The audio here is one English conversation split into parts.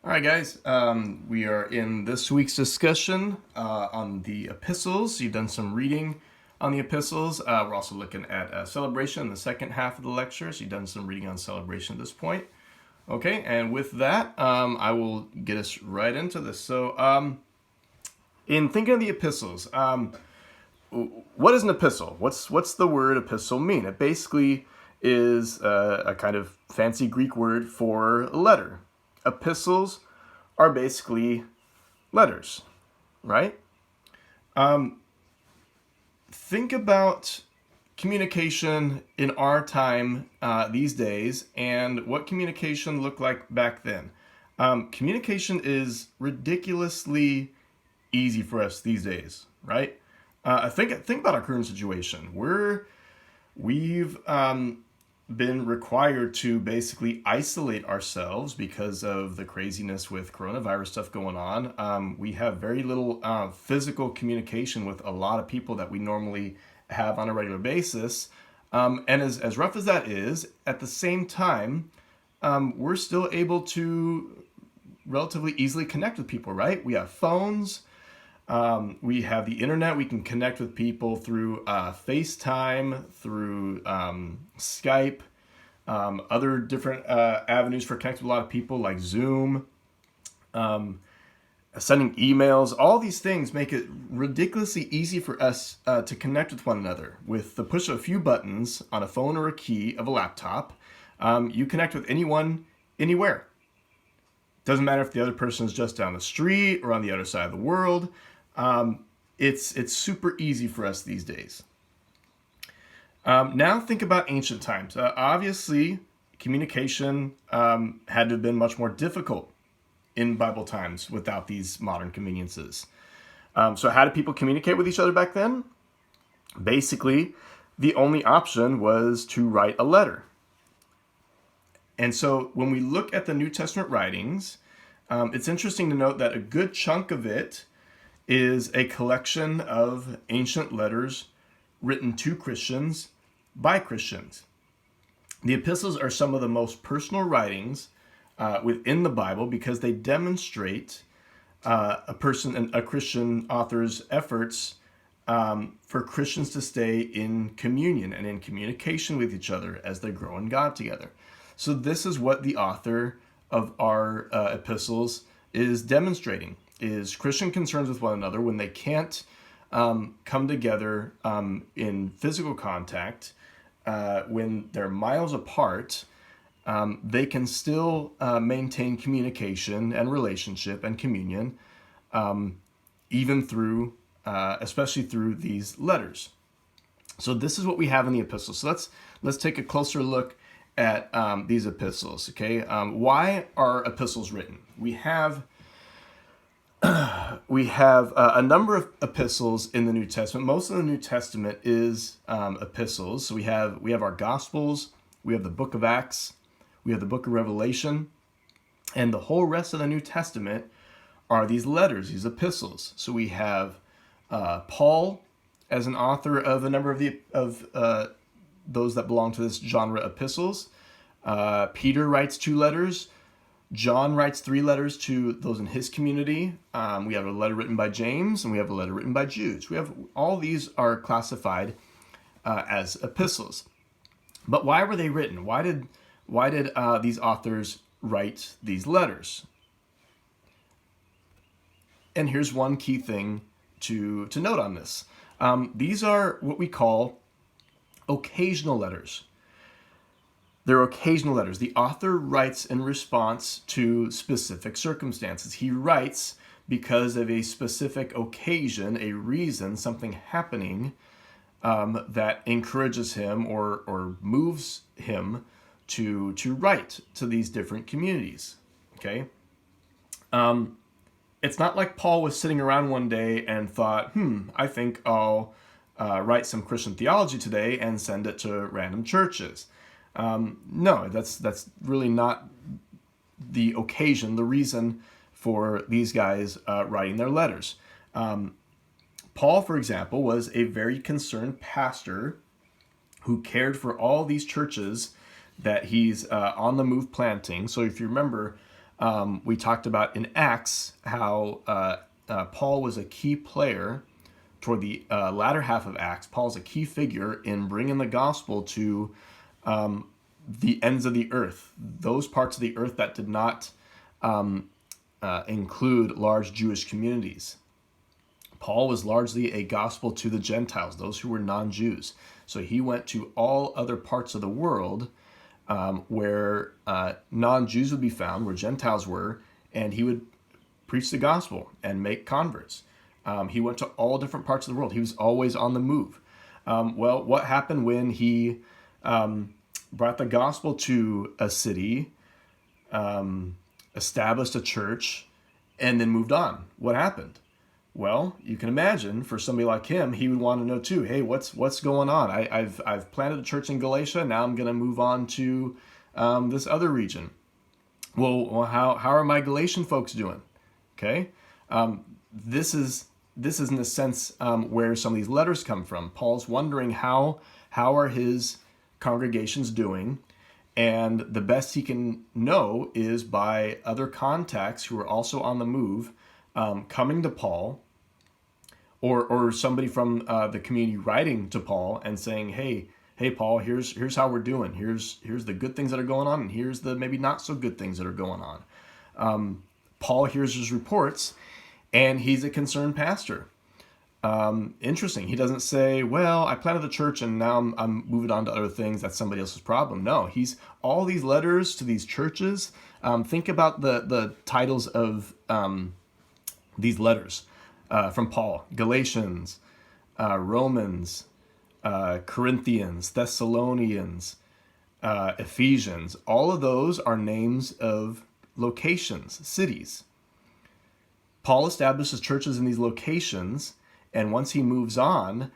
All right, guys. We are in this week's discussion on the epistles. You've done some reading on the epistles. We're also looking at celebration in the second half of the lecture. So you've done some reading on celebration at this point. Okay, and with that, I will get us right into this. So, in thinking of the epistles, what is an epistle? What's the word epistle mean? It basically is a kind of fancy Greek word for letter. Epistles are basically letters, right? Think about communication in our time these days and what communication looked like back then. Communication is ridiculously easy for us these days, right? Think about our current situation. We've been required to basically isolate ourselves because of the craziness with coronavirus stuff going on. We have very little physical communication with a lot of people that we normally have on a regular basis. And as rough as that is, at the same time, we're still able to relatively easily connect with people, right? We have phones. We have the internet. We can connect with people through FaceTime, through Skype, other different avenues for connecting with a lot of people like Zoom, sending emails. All these things make it ridiculously easy for us to connect with one another. With the push of a few buttons on a phone or a key of a laptop, you connect with anyone, anywhere. Doesn't matter if the other person is just down the street or on the other side of the world. It's super easy for us these days. Now think about ancient times. Obviously, communication had to have been much more difficult in Bible times without these modern conveniences. So how did people communicate with each other back then? Basically, the only option was to write a letter. And so when we look at the New Testament writings, it's interesting to note that a good chunk of it is a collection of ancient letters written to Christians by Christians. The epistles are some of the most personal writings within the Bible because they demonstrate a Christian author's efforts for Christians to stay in communion and in communication with each other as they grow in God together. So this is what the author of our epistles is demonstrating, is Christian concerns with one another when they can't come together in physical contact, when they're miles apart, they can still maintain communication and relationship and communion, even through, especially through these letters. So this is what we have in the epistles. So let's take a closer look at these epistles. Okay, why are epistles written? We have a number of epistles in the New Testament. Most of the New Testament is epistles. So we have our Gospels, we have the book of Acts, we have the book of Revelation, and the whole rest of the New Testament are these letters, these epistles. So we have Paul as an author of a number of those that belong to this genre epistles. Peter writes 2 letters. John writes 3 letters to those in his community. We have a letter written by James, and we have a letter written by Jude. All these are classified as epistles. But why were they written? Why did these authors write these letters? And here's one key thing to note on this. These are what we call occasional letters. They're occasional letters. The author writes in response to specific circumstances. He writes because of a specific occasion, a reason, something happening that encourages him or moves him to write to these different communities. Okay? It's not like Paul was sitting around one day and thought, I think I'll write some Christian theology today and send it to random churches. No, that's really not the occasion, the reason for these guys writing their letters. Paul, for example, was a very concerned pastor who cared for all these churches that he's on the move planting. So if you remember, We talked about in Acts how Paul was a key player toward the latter half of Acts. Paul's a key figure in bringing the gospel to the ends of the earth, those parts of the earth that did not include large Jewish communities. Paul was largely a gospel to the Gentiles, those who were non-Jews. So he went to all other parts of the world where non-Jews would be found, where Gentiles were, and he would preach the gospel and make converts. He went to all different parts of the world. He was always on the move. Well, what happened when he brought the gospel to a city, established a church, and then moved on? What happened? Well, you can imagine for somebody like him, he would want to know too, hey, what's going on? I've planted a church in Galatia. Now I'm going to move on to this other region. Well, how are my Galatian folks doing? Okay. This is in a sense where some of these letters come from. Paul's wondering how are his congregations doing, and the best he can know is by other contacts who are also on the move, coming to Paul, or somebody from the community writing to Paul and saying, hey Paul, here's how we're doing. Here's the good things that are going on, and here's the maybe not so good things that are going on. Paul hears his reports, and he's a concerned pastor. Interesting. He doesn't say, well, I planted a church and now I'm moving on to other things. That's somebody else's problem. No, he's all these letters to these churches. Think about the titles of these letters from Paul: Galatians, Romans, Corinthians, Thessalonians, Ephesians. All of those are names of locations, cities. Paul establishes churches in these locations, and once he moves on,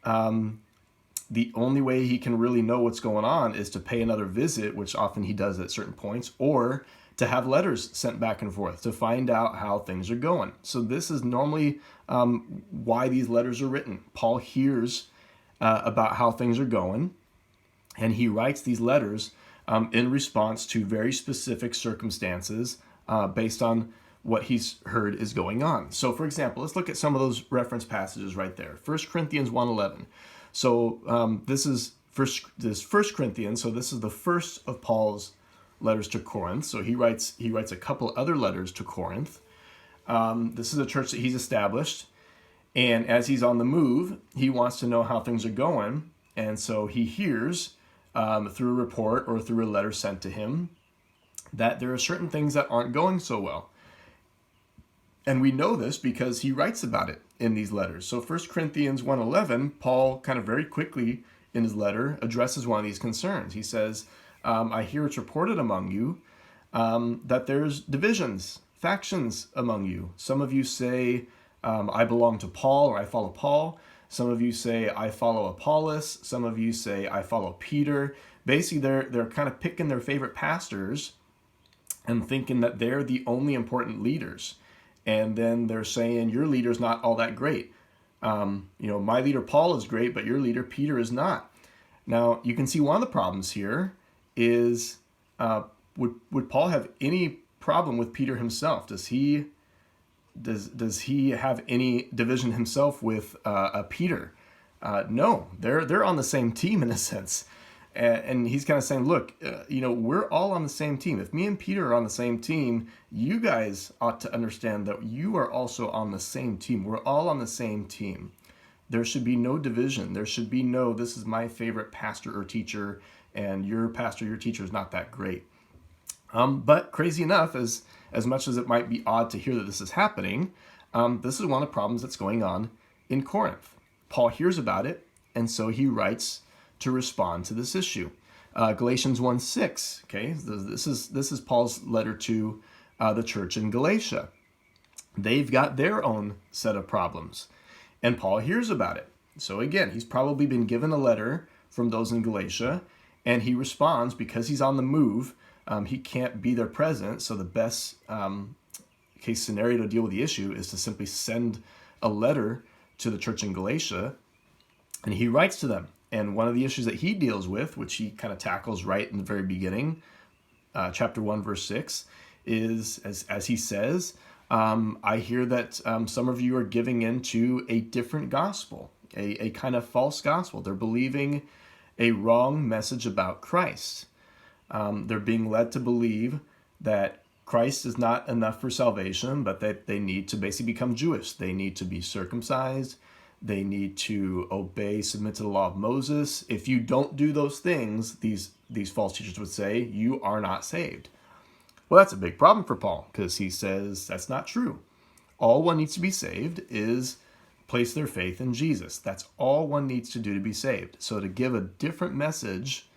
the only way he can really know what's going on is to pay another visit, which often he does at certain points, or to have letters sent back and forth to find out how things are going. So this is normally why these letters are written. Paul hears about how things are going, and he writes these letters in response to very specific circumstances based on what he's heard is going on. So, for example, let's look at some of those reference passages right there. 1 Corinthians 1:11. So this is First Corinthians. So this is the first of Paul's letters to Corinth. So he writes a couple other letters to Corinth. This is a church that he's established, and as he's on the move, he wants to know how things are going, and so he hears through a report or through a letter sent to him that there are certain things that aren't going so well. And we know this because he writes about it in these letters. So 1 Corinthians 1:11, Paul kind of very quickly in his letter addresses one of these concerns. He says, I hear it's reported among you that there's divisions, factions among you. Some of you say, I belong to Paul, or I follow Paul. Some of you say, I follow Apollos. Some of you say, I follow Peter. Basically, they're kind of picking their favorite pastors and thinking that they're the only important leaders. And then they're saying, your leader's not all that great. My leader Paul is great, but your leader Peter is not. Now, you can see one of the problems here is, would Paul have any problem with Peter himself? Does he have any division himself with Peter? No, they're on the same team in a sense. And he's kind of saying, look, we're all on the same team. If me and Peter are on the same team, you guys ought to understand that you are also on the same team. We're all on the same team. There should be no division. There should be no, this is my favorite pastor or teacher, and your pastor, your teacher is not that great. But crazy enough, as much as it might be odd to hear that this is happening, this is one of the problems that's going on in Corinth. Paul hears about it, and so he writes to respond to this issue. Galatians 1:6. Okay, this is Paul's letter to the church in Galatia. They've got their own set of problems, and Paul hears about it. So again, he's probably been given a letter from those in Galatia, and he responds because he's on the move. He can't be there present, so the best case scenario to deal with the issue is to simply send a letter to the church in Galatia, and he writes to them. And one of the issues that he deals with, which he kind of tackles right in the very beginning, chapter 1, verse 6, is, as he says, I hear that some of you are giving into a different gospel, a kind of false gospel. They're believing a wrong message about Christ. They're being led to believe that Christ is not enough for salvation, but that they need to basically become Jewish. They need to be circumcised. They need to obey, submit to the law of Moses. If you don't do those things, these false teachers would say, you are not saved. Well, that's a big problem for Paul, because he says that's not true. All one needs to be saved is place their faith in Jesus. That's all one needs to do to be saved. So to give a different message,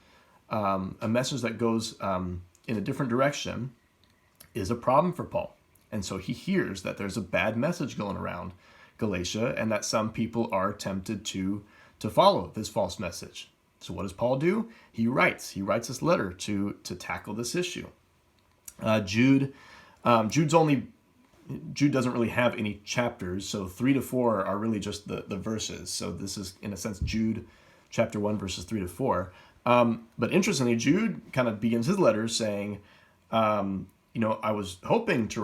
a message that goes in a different direction, is a problem for Paul. And so he hears that there's a bad message going around Galatia, and that some people are tempted to follow this false message. So what does Paul do? He writes this letter to tackle this issue. Jude doesn't really have any chapters, so 3 to 4 are really just the verses. So this is, in a sense, Jude chapter 1 verses 3 to 4. But interestingly, Jude kind of begins his letter saying, I was wanting to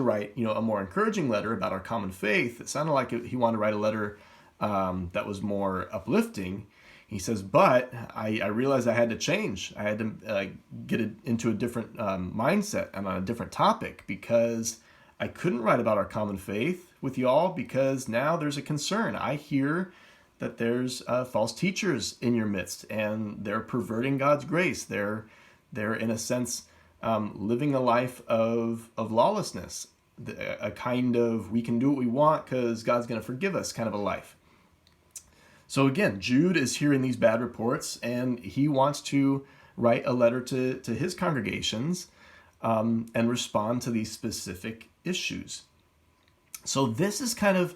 write, a more encouraging letter about our common faith. It sounded like he wanted to write a letter that was more uplifting. He says, but I realized I had to change. I had to get it into a different mindset and on a different topic, because I couldn't write about our common faith with y'all, because now there's a concern. I hear that there's false teachers in your midst, and they're perverting God's grace. They're in a sense living a life of lawlessness, a kind of we can do what we want because God's going to forgive us kind of a life. So again, Jude is hearing these bad reports, and he wants to write a letter to his congregations and respond to these specific issues. So this is kind of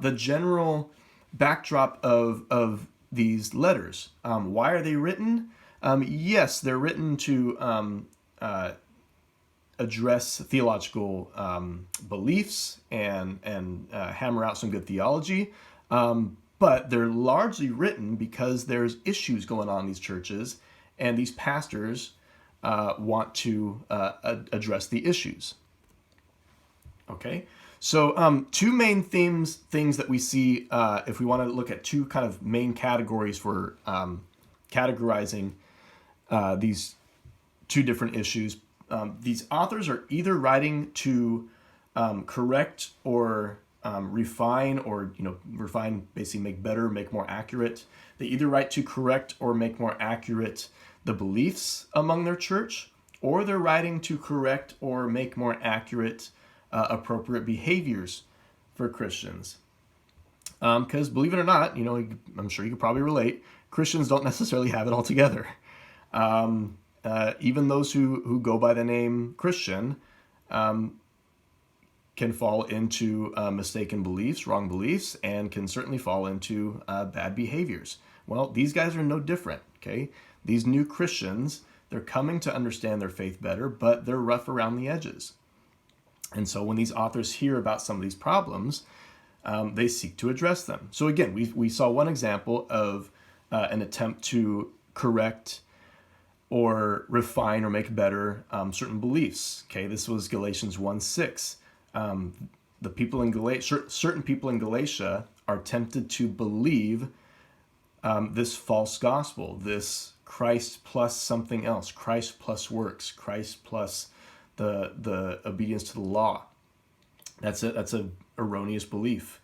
the general backdrop of these letters. Why are they written? Yes, they're written to address theological beliefs and hammer out some good theology. But they're largely written because there's issues going on in these churches, and these pastors want to address the issues. Okay, so two main things that we see if we want to look at two kind of main categories for categorizing these two different issues. These authors are either writing to correct or refine, or refine, basically make better, make more accurate. They either write to correct or make more accurate the beliefs among their church, or they're writing to correct or make more accurate appropriate behaviors for Christians. Because believe it or not, I'm sure you could probably relate, Christians don't necessarily have it all together. Even those who go by the name Christian can fall into mistaken beliefs, wrong beliefs, and can certainly fall into bad behaviors. Well, these guys are no different, okay? These new Christians, they're coming to understand their faith better, but they're rough around the edges. And so when these authors hear about some of these problems, they seek to address them. So again, we saw one example of an attempt to correct or refine or make better certain beliefs. Okay, this was Galatians 1:6. The people in Galatia, certain people in Galatia, are tempted to believe this false gospel, this Christ plus something else, Christ plus works, Christ plus the obedience to the law. That's a erroneous belief.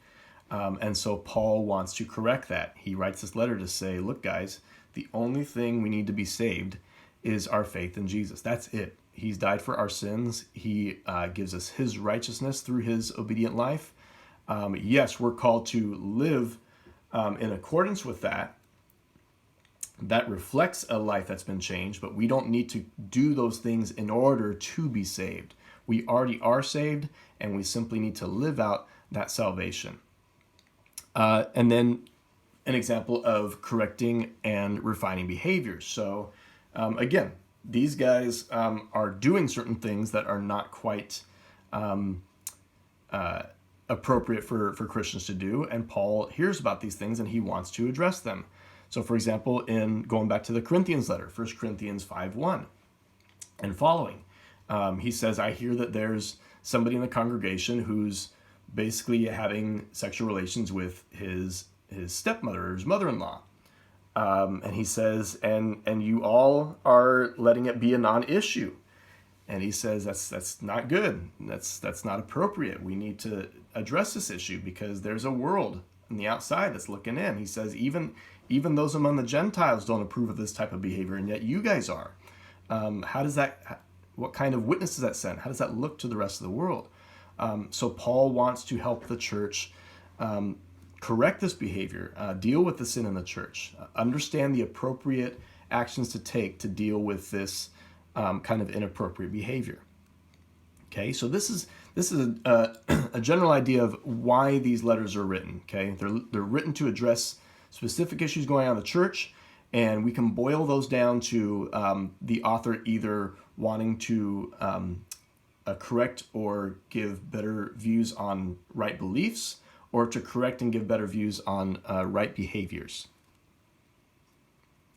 And so Paul wants to correct that. He writes this letter to say, look, guys, the only thing we need to be saved is our faith in Jesus. That's it. He's died for our sins. He gives us his righteousness through his obedient life. Yes, we're called to live in accordance with that. That reflects a life that's been changed, but we don't need to do those things in order to be saved. We already are saved, and we simply need to live out that salvation. And then an example of correcting and refining behaviors. So again, these guys are doing certain things that are not quite appropriate for Christians to do, and Paul hears about these things and he wants to address them. So for example, in going back to the Corinthians letter, 1 Corinthians 5:1 and following, He says, I hear that there's somebody in the congregation who's basically having sexual relations with his stepmother or his mother-in-law. And he says, and you all are letting it be a non-issue. And he says, that's not good. That's not appropriate. We need to address this issue because there's a world on the outside that's looking in. He says, even those among the Gentiles don't approve of this type of behavior, and yet you guys are. What kind of witness does that send? How does that look to the rest of the world? So Paul wants to help the church correct this behavior, deal with the sin in the church, understand the appropriate actions to take to deal with this kind of inappropriate behavior. Okay, so this is a general idea of why these letters are written. Okay, they're written to address specific issues going on in the church, and we can boil those down to the author either wanting to correct or give better views on right beliefs, or to correct and give better views on right behaviors.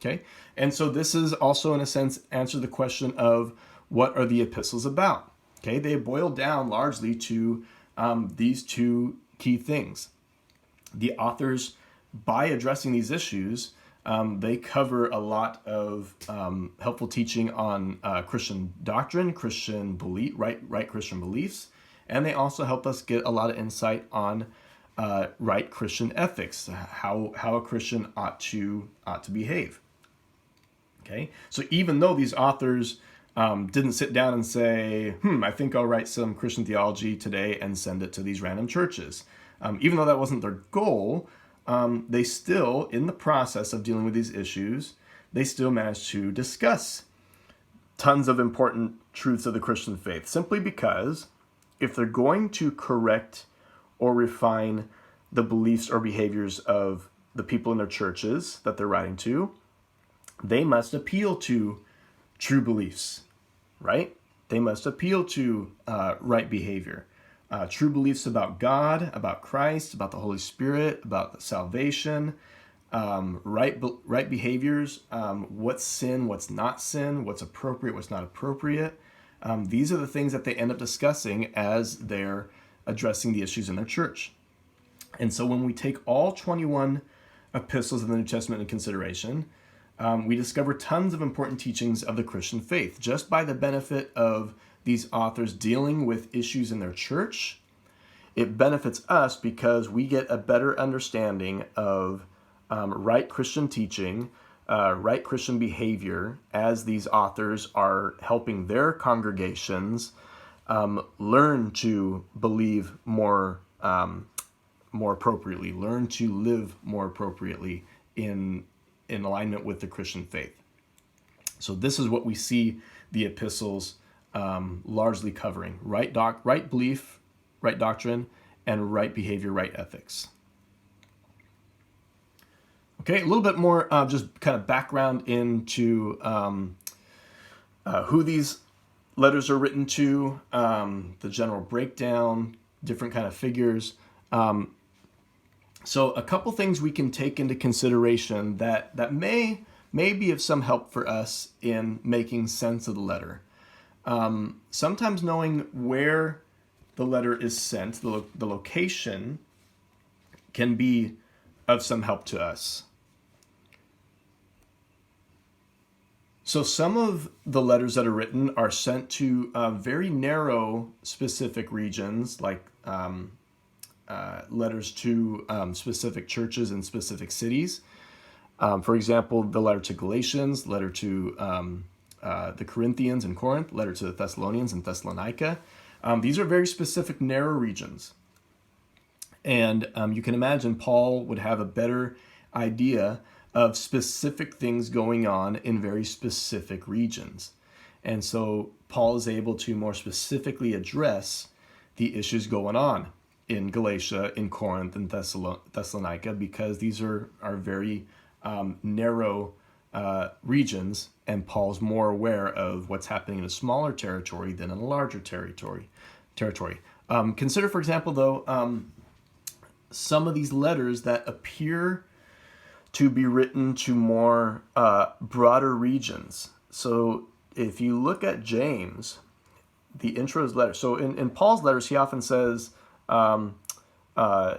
Okay, and so this is also, in a sense, answer the question of what are the epistles about? Okay, they boil down largely to these two key things. The authors, by addressing these issues, they cover a lot of helpful teaching on Christian doctrine, Christian belief, right Christian beliefs, and they also help us get a lot of insight on right Christian ethics, how a Christian ought to behave. Okay, so even though these authors didn't sit down and say, I think I'll write some Christian theology today and send it to these random churches, even though that wasn't their goal, they still, in the process of dealing with these issues, they still managed to discuss tons of important truths of the Christian faith, simply because if they're going to correct or refine the beliefs or behaviors of the people in their churches that they're writing to, they must appeal to true beliefs, right? They must appeal to right behavior. True beliefs about God, about Christ, about the Holy Spirit, about salvation, right behaviors, what's sin, what's not sin, what's appropriate, what's not appropriate. These are the things that they end up discussing as they're addressing the issues in their church. And so when we take all 21 epistles of the New Testament into consideration, we discover tons of important teachings of the Christian faith just by the benefit of these authors dealing with issues in their church. It benefits us because we get a better understanding of right Christian teaching, right Christian behavior as these authors are helping their congregations learn to believe more appropriately, learn to live more appropriately in alignment with the Christian faith. So this is what we see the epistles largely covering: right belief, right doctrine, and right behavior, right ethics. Okay, a little bit more just kind of background into who these letters are written to, the general breakdown, different kind of figures. So a couple things we can take into consideration that may be of some help for us in making sense of the letter. Sometimes knowing where the letter is sent, the location, can be of some help to us. So some of the letters that are written are sent to very narrow specific regions, like letters to specific churches in specific cities. For example, the letter to Galatians, letter to the Corinthians in Corinth, letter to the Thessalonians in Thessalonica. These are very specific, narrow regions. And you can imagine Paul would have a better idea of specific things going on in very specific regions. And so Paul is able to more specifically address the issues going on in Galatia, in Corinth, and Thessalonica, because these are very narrow regions, and Paul's more aware of what's happening in a smaller territory than in a larger territory. Consider, for example, though, some of these letters that appear to be written to more broader regions. So if you look at James, the intro of his letter. So in Paul's letters, he often says, um, uh,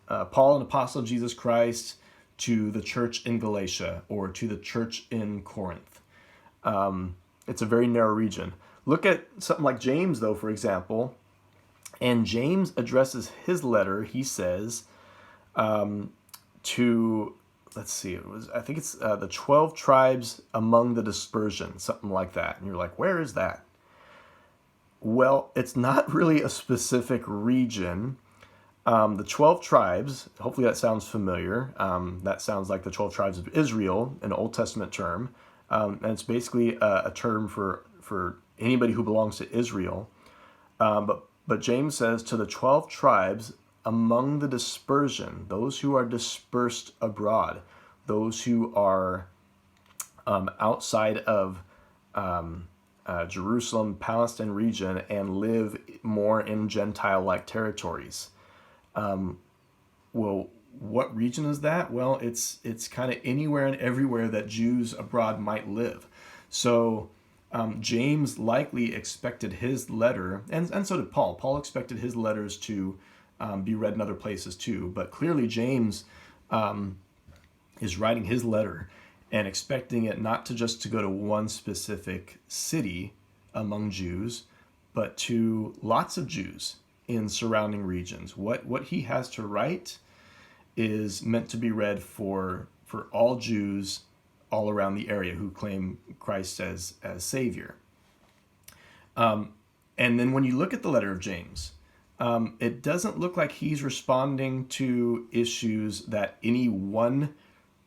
Paul, an apostle of Jesus Christ, to the church in Galatia or to the church in Corinth. It's a very narrow region. Look at something like James, though, for example. And James addresses his letter, he says, to, let's see, I think it's the 12 tribes among the dispersion, something like that. And you're like, where is that? Well, it's not really a specific region. The 12 tribes, hopefully that sounds familiar. That sounds like the 12 tribes of Israel, an Old Testament term. And it's basically a term for anybody who belongs to Israel. But James says, to the 12 tribes among the dispersion, those who are dispersed abroad, those who are outside of Jerusalem, Palestine region, and live more in Gentile-like territories. Well, what region is that? Well, it's kind of anywhere and everywhere that Jews abroad might live. So James likely expected his letter, and so did Paul. Paul expected his letters to be read in other places too. But clearly James is writing his letter and expecting it not to just to go to one specific city among Jews, but to lots of Jews in surrounding regions. What he has to write is meant to be read for all Jews all around the area who claim Christ as Savior. And then when you look at the letter of James, it doesn't look like he's responding to issues that any one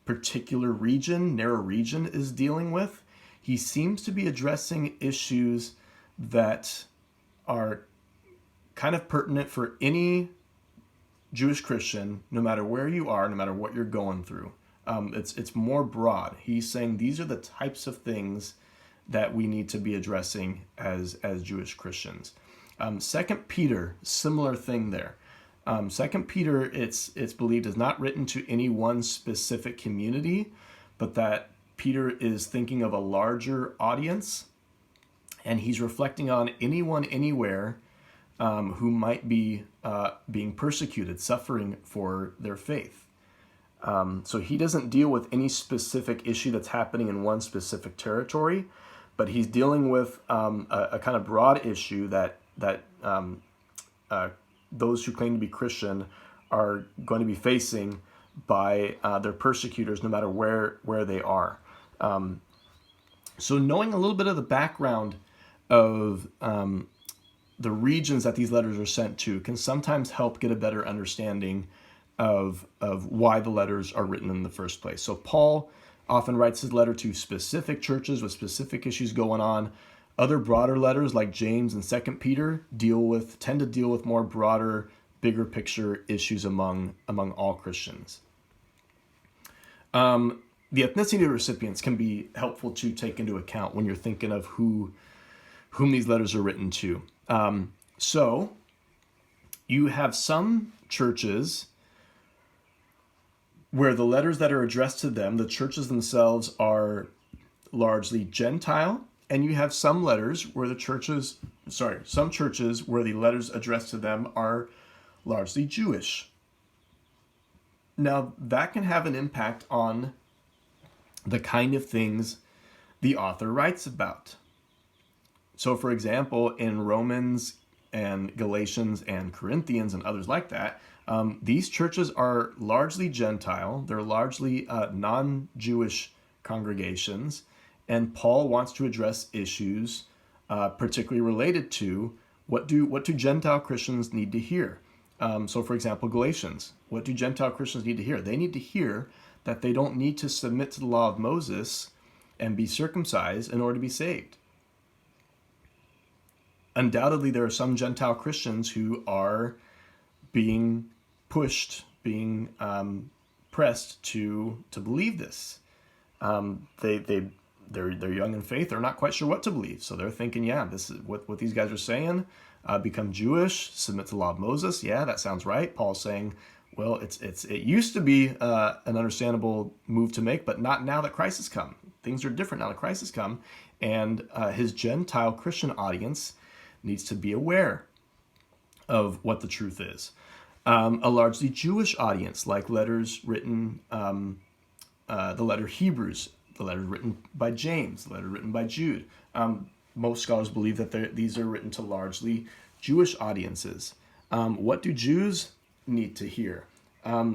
particular region, narrow region, is dealing with. He seems to be addressing issues that are kind of pertinent for any Jewish Christian, no matter where you are, no matter what you're going through. It's more broad. He's saying these are the types of things that we need to be addressing as Jewish Christians. 2 Peter, similar thing there. 2 Peter, it's believed, is not written to any one specific community, but that Peter is thinking of a larger audience, and he's reflecting on anyone, anywhere, who might be being persecuted, suffering for their faith. So he doesn't deal with any specific issue that's happening in one specific territory, but he's dealing with a kind of broad issue that those who claim to be Christian are going to be facing by their persecutors, no matter where they are. So knowing a little bit of the background of the regions that these letters are sent to can sometimes help get a better understanding of why the letters are written in the first place. So Paul often writes his letter to specific churches with specific issues going on. Other broader letters like James and 2 Peter tend to deal with more broader, bigger picture issues among all Christians. The ethnicity of recipients can be helpful to take into account when you're thinking of whom these letters are written to. So you have some churches where the letters that are addressed to them, the churches themselves, are largely Gentile, and you have some churches where the letters addressed to them are largely Jewish. Now, that can have an impact on the kind of things the author writes about. So, for example, in Romans and Galatians and Corinthians and others like that, these churches are largely Gentile. They're largely non-Jewish congregations, and Paul wants to address issues particularly related to what do Gentile Christians need to hear. So, for example, Galatians, what do Gentile Christians need to hear? They need to hear that they don't need to submit to the law of Moses and be circumcised in order to be saved. Undoubtedly, there are some Gentile Christians who are being pushed, being pressed to believe this. They're young in faith. They're not quite sure what to believe, so they're thinking, yeah, this is what these guys are saying. Become Jewish, submit to the law of Moses. Yeah, that sounds right. Paul's saying, well, it used to be an understandable move to make, but not now that Christ has come. Things are different now that Christ has come, and his Gentile Christian audience, needs to be aware of what the truth is. A largely Jewish audience, like letters written, the letter Hebrews, the letter written by James, the letter written by Jude. Most scholars believe that these are written to largely Jewish audiences. What do Jews need to hear?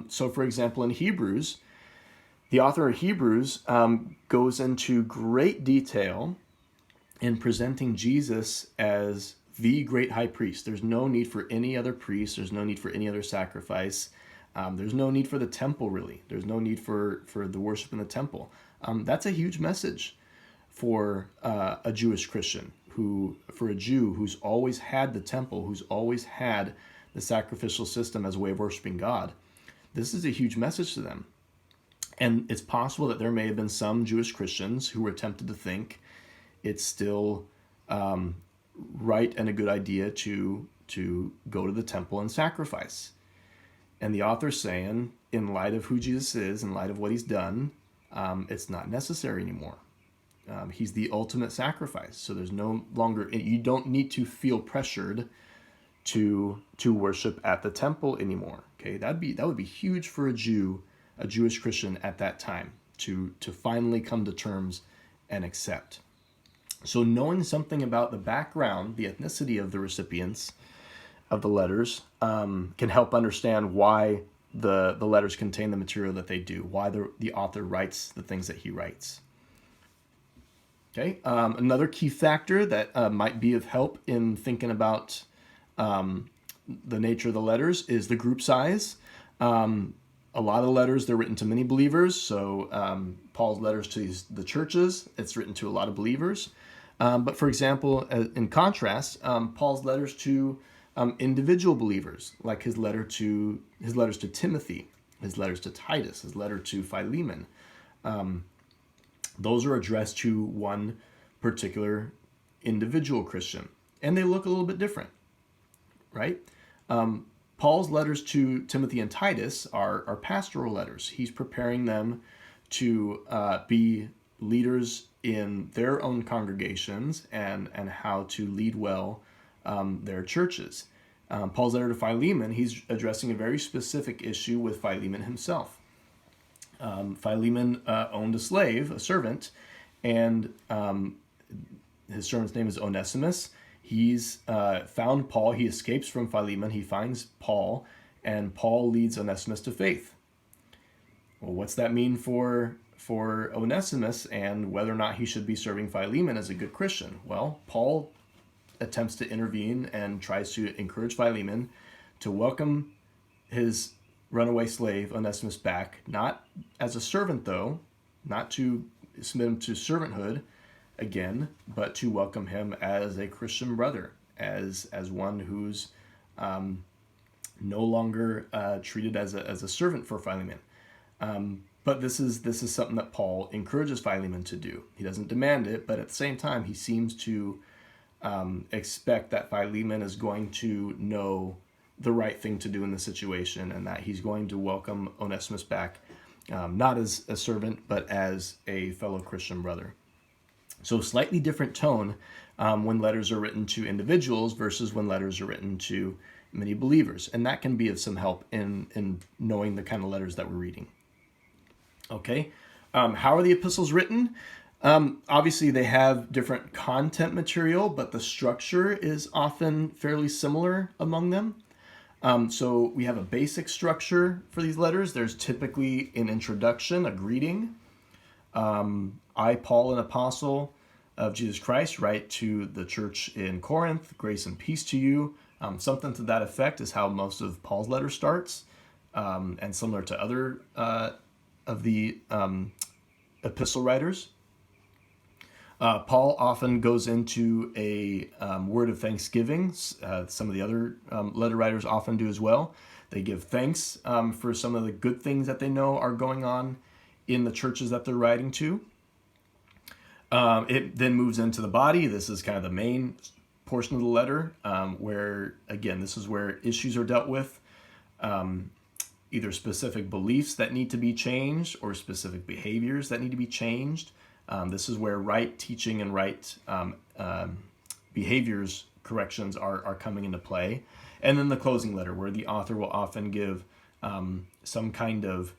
So, for example, in Hebrews, the author of Hebrews goes into great detail in presenting Jesus as the great high priest. There's no need for any other priest. There's no need for any other sacrifice. There's no need for the temple, really. There's no need for the worship in the temple. That's a huge message for a Jewish Christian, for a Jew who's always had the temple, who's always had the sacrificial system as a way of worshiping God. This is a huge message to them. And it's possible that there may have been some Jewish Christians who were tempted to think it's still right and a good idea to go to the temple and sacrifice. And the author's saying, in light of who Jesus is, in light of what he's done, it's not necessary anymore. He's the ultimate sacrifice. So there's no longer, you don't need to feel pressured to worship at the temple anymore. Okay, that would be huge for a Jewish Christian at that time to finally come to terms and accept. So knowing something about the background, the ethnicity of the recipients of the letters can help understand why the letters contain the material that they do, why the author writes the things that he writes. Okay, another key factor that might be of help in thinking about the nature of the letters is the group size. A lot of letters, they're written to many believers. So Paul's letters to the churches, it's written to a lot of believers. But for example, in contrast, Paul's letters to individual believers, like his letters to Timothy, his letters to Titus, his letter to Philemon, those are addressed to one particular individual Christian, and they look a little bit different, right? Paul's letters to Timothy and Titus are pastoral letters. He's preparing them to be leaders in their own congregations and how to lead well their churches. Paul's letter to Philemon, he's addressing a very specific issue with Philemon himself. Philemon owned a slave, a servant, and his servant's name is Onesimus. He's found Paul. He escapes from Philemon. He finds Paul, and Paul leads Onesimus to faith. Well, what's that mean for Onesimus and whether or not he should be serving Philemon as a good Christian? Well, Paul attempts to intervene and tries to encourage Philemon to welcome his runaway slave Onesimus back, not as a servant though, not to submit him to servanthood again, but to welcome him as a Christian brother, as one who's no longer treated as a servant for Philemon. But this is something that Paul encourages Philemon to do. He doesn't demand it, but at the same time, he seems to expect that Philemon is going to know the right thing to do in the situation, and that he's going to welcome Onesimus back, not as a servant, but as a fellow Christian brother. So slightly different tone when letters are written to individuals versus when letters are written to many believers. And that can be of some help in knowing the kind of letters that we're reading. Okay, how are the epistles written? Obviously, they have different content material, but the structure is often fairly similar among them. So we have a basic structure for these letters. There's typically an introduction, a greeting. I, Paul, an apostle of Jesus Christ, write to the church in Corinth, grace and peace to you. Something to that effect is how most of Paul's letter starts, and similar to other of the epistle writers. Paul often goes into a word of thanksgiving. Some of the other letter writers often do as well. They give thanks for some of the good things that they know are going on in the churches that they're writing to. It then moves into the body. This is kind of the main portion of the letter, where, again, this is where issues are dealt with, either specific beliefs that need to be changed or specific behaviors that need to be changed. This is where right teaching and right behaviors corrections are coming into play. And then the closing letter, where the author will often give some kind of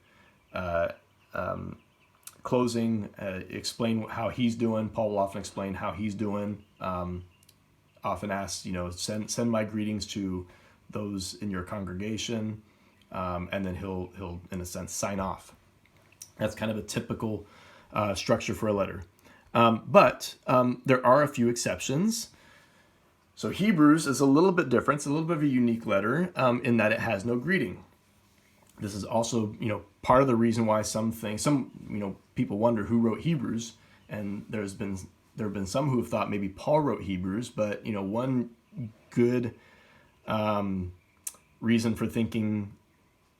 closing, explain how he's doing. Paul will often explain how he's doing. Often asks, send my greetings to those in your congregation, and then he'll in a sense sign off. That's kind of a typical structure for a letter. But there are a few exceptions. So Hebrews is a little bit different. It's a little bit of a unique letter in that it has no greeting. This is also, part of the reason why some people wonder who wrote Hebrews, and there have been some who have thought maybe Paul wrote Hebrews, but one good reason for thinking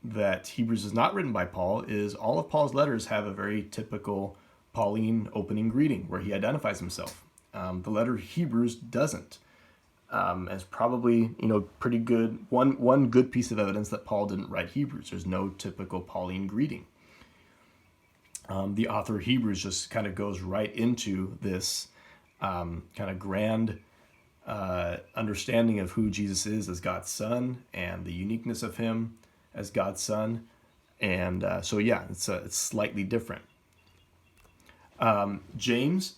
that Hebrews is not written by Paul is all of Paul's letters have a very typical Pauline opening greeting where he identifies himself. The letter Hebrews doesn't. As probably, pretty good, one good piece of evidence that Paul didn't write Hebrews. There's no typical Pauline greeting. The author of Hebrews just kind of goes right into this kind of grand understanding of who Jesus is as God's Son and the uniqueness of him as God's Son. And it's slightly different. James,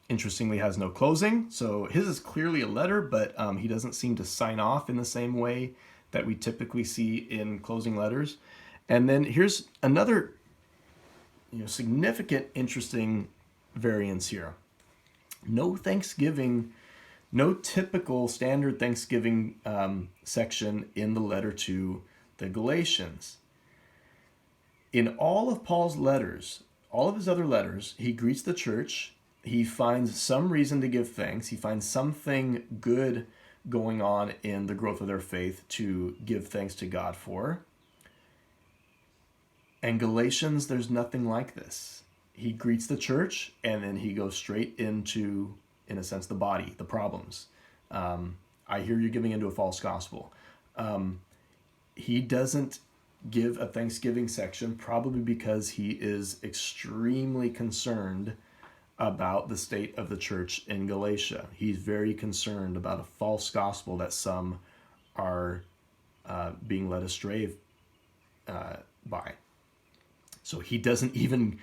interestingly, has no closing. So his is clearly a letter, but he doesn't seem to sign off in the same way that we typically see in closing letters. And then here's another significant, interesting variance here. No Thanksgiving, no typical standard Thanksgiving section in the letter to the Galatians. In all of Paul's letters, all of his other letters, he greets the church. He finds some reason to give thanks. He finds something good going on in the growth of their faith to give thanks to God for. And Galatians, there's nothing like this. He greets the church, and then he goes straight into, in a sense, the body, the problems. I hear you're giving into a false gospel. He doesn't give a Thanksgiving section, probably because he is extremely concerned about the state of the church in Galatia. He's very concerned about a false gospel that some are being led astray by. So he doesn't even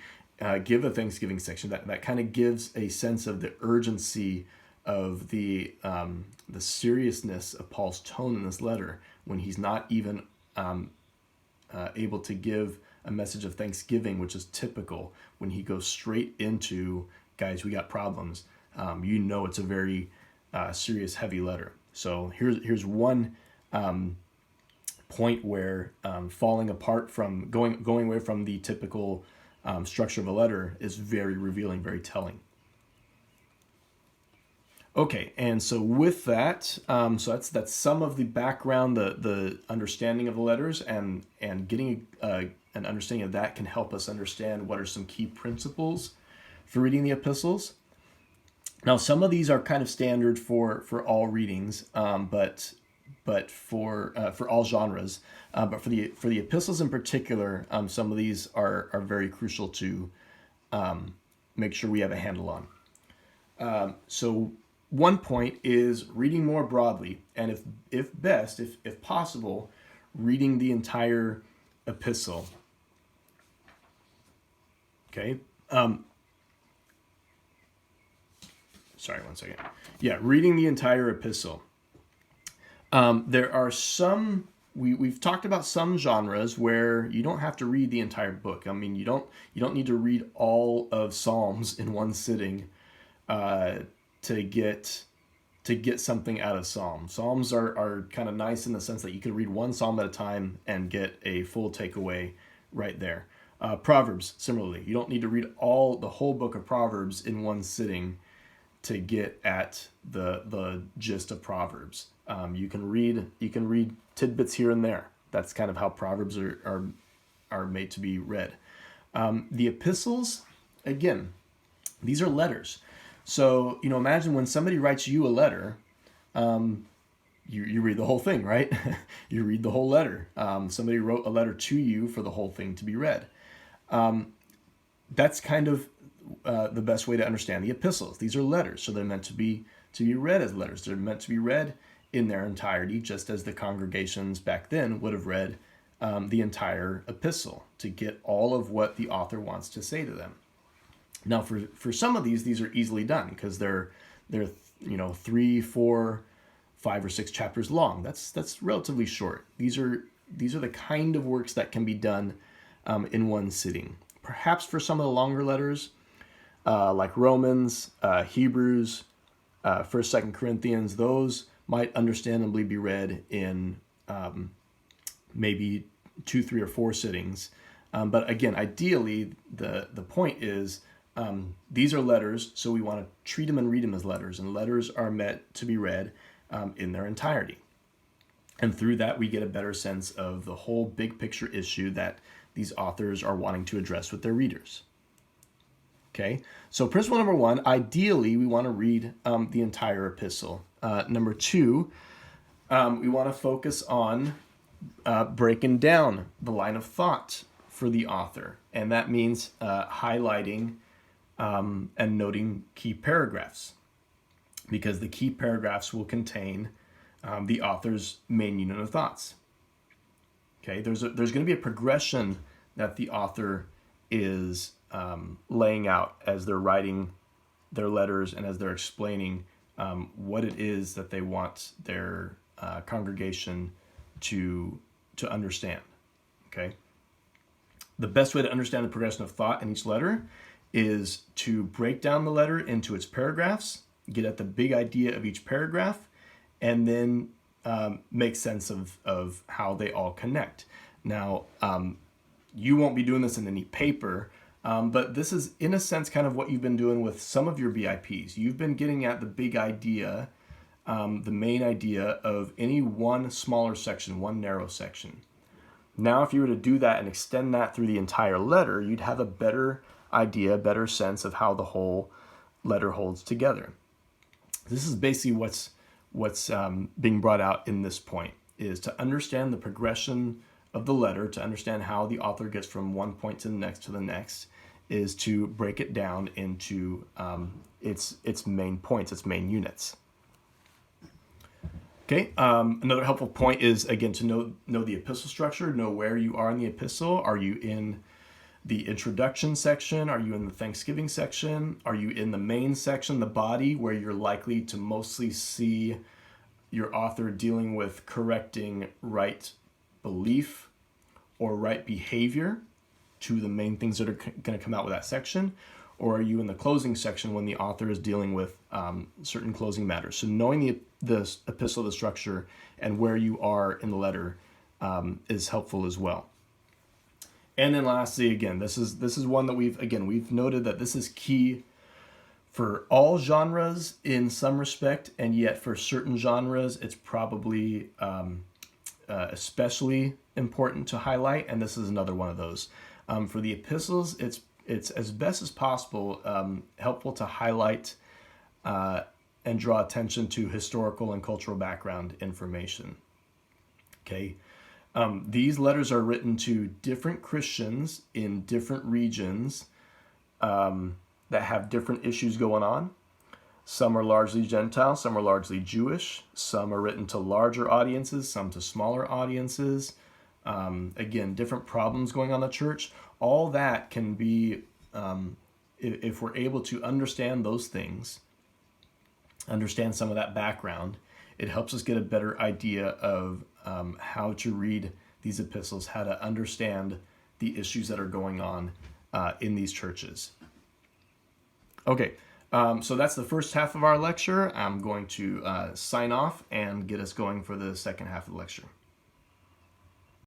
give a Thanksgiving section. That kind of gives a sense of the urgency of the seriousness of Paul's tone in this letter when he's not even able to give a message of thanksgiving, which is typical when he goes straight into, guys, we got problems. It's a very serious, heavy letter. So here's one point where falling apart from going away from the typical structure of a letter is very revealing, very telling. Okay, and so with that, so that's some of the background, the understanding of the letters, and getting an understanding of that can help us understand what are some key principles for reading the epistles. Now, some of these are kind of standard for all readings, but for all genres. But for the epistles in particular, some of these are very crucial to make sure we have a handle on. So one point is reading more broadly, and if possible, reading the entire epistle. Okay. Sorry, one second. Yeah, reading the entire epistle. There are some, we've talked about some genres where you don't have to read the entire book. I mean, you don't need to read all of Psalms in one sitting to get something out of Psalms. Psalms are kind of nice in the sense that you can read one Psalm at a time and get a full takeaway right there. Proverbs, similarly, you don't need to read the whole book of Proverbs in one sitting to get at the gist of Proverbs. You can read tidbits here and there. That's kind of how Proverbs are made to be read. The epistles, again, these are letters. So, imagine when somebody writes you a letter, you read the whole thing, right? You read the whole letter. Somebody wrote a letter to you for the whole thing to be read. That's kind of the best way to understand the epistles. These are letters, so they're meant to be to be read as letters. They're meant to be read in their entirety, just as the congregations back then would have read the entire epistle to get all of what the author wants to say to them. Now, for some of these are easily done because they're 3, 4, 5, or 6 chapters long. That's relatively short. These are the kind of works that can be done in one sitting. Perhaps for some of the longer letters, like Romans, Hebrews, 1st, 2nd Corinthians, those might understandably be read in maybe 2, 3, or 4 sittings. But again, ideally, the point is these are letters, so we want to treat them and read them as letters. And letters are meant to be read in their entirety. And through that, we get a better sense of the whole big picture issue that these authors are wanting to address with their readers. Okay, so principle number 1, ideally, we want to read the entire epistle. Number 2, we want to focus on breaking down the line of thought for the author. And that means highlighting and noting key paragraphs, because the key paragraphs will contain the author's main unit of thoughts. Okay, there's going to be a progression that the author is laying out as they're writing their letters and as they're explaining what it is that they want their congregation to understand. Okay, the best way to understand the progression of thought in each letter is to break down the letter into its paragraphs, get at the big idea of each paragraph, and then make sense of how they all connect. Now, you won't be doing this in any paper, but this is, in a sense, kind of what you've been doing with some of your BIPs. You've been getting at the big idea, the main idea of any one smaller section, one narrow section. Now, if you were to do that and extend that through the entire letter, you'd have a better idea, better sense of how the whole letter holds together. This is basically what's being brought out in this point, is to understand the progression of the letter, to understand how the author gets from one point to the next, is to break it down into its main points, its main units. Okay, another helpful point is, again, to know the epistle structure, know where you are in the epistle. Are you in the introduction section? Are you in the Thanksgiving section? Are you in the main section, the body, where you're likely to mostly see your author dealing with correcting right belief or right behavior, to the main things that are going to come out with that section? Or are you in the closing section when the author is dealing with certain closing matters? So knowing the epistle, the structure, and where you are in the letter is helpful as well. And then lastly, again, this is one that we've noted that this is key for all genres in some respect, and yet for certain genres, it's probably especially important to highlight, and this is another one of those. For the epistles, it's as best as possible helpful to highlight and draw attention to historical and cultural background information. Okay. These letters are written to different Christians in different regions that have different issues going on. Some are largely Gentile, some are largely Jewish, some are written to larger audiences, some to smaller audiences. Again, different problems going on in the church. All that can be, if we're able to understand those things, understand some of that background, it helps us get a better idea of how to read these epistles, how to understand the issues that are going on in these churches. Okay, so that's the first half of our lecture. I'm going to sign off and get us going for the second half of the lecture.